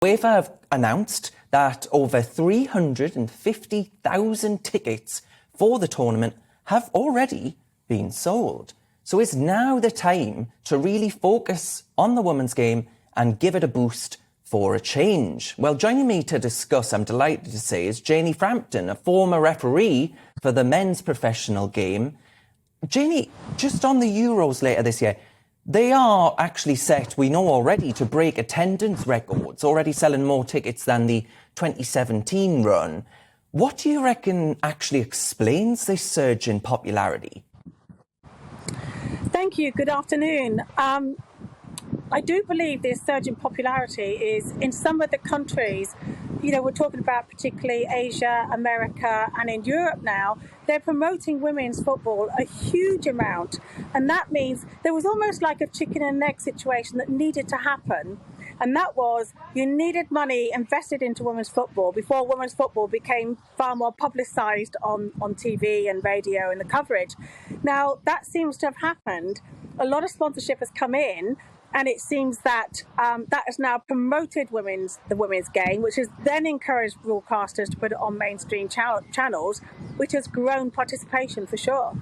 UEFA have announced that over 350,000 tickets for the tournament have already been sold. So it's now the time to really focus on the women's game and give it a boost for a change. Well, joining me to discuss, I'm delighted to say, is Janie Frampton, a former referee for the men's professional game. Janie, just on the Euros later this year, they are actually set, we know already, to break attendance records, already selling more tickets than the 2017 run. What do you reckon actually explains this surge in popularity? Thank you. Good afternoon. I do believe this surge in popularity is in some of the countries, we're talking about particularly Asia, America, and in Europe now, they're promoting women's football a huge amount. And that means there was almost like a chicken and egg situation that needed to happen. And that was, you needed money invested into women's football before women's football became far more publicised on TV and radio and the coverage. Now, that seems to have happened. A lot of sponsorship has come in, and it seems that that has now promoted the women's game, which has then encouraged broadcasters to put it on mainstream channels, which has grown participation for sure.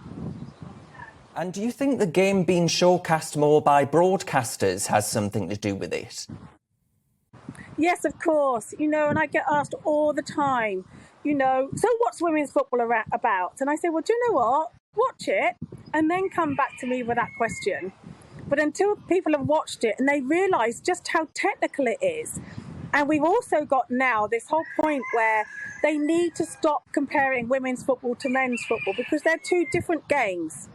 And do you think the game being showcast more by broadcasters has something to do with it? Yes, of course. And I get asked all the time, so what's women's football about? And I say, well, do you know what? Watch it and then come back to me with that question. But until people have watched it and they realise just how technical it is, and we've also got now this whole point where they need to stop comparing women's football to men's football because they're two different games.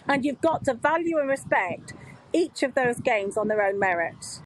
And you've got to value and respect each of those games on their own merits.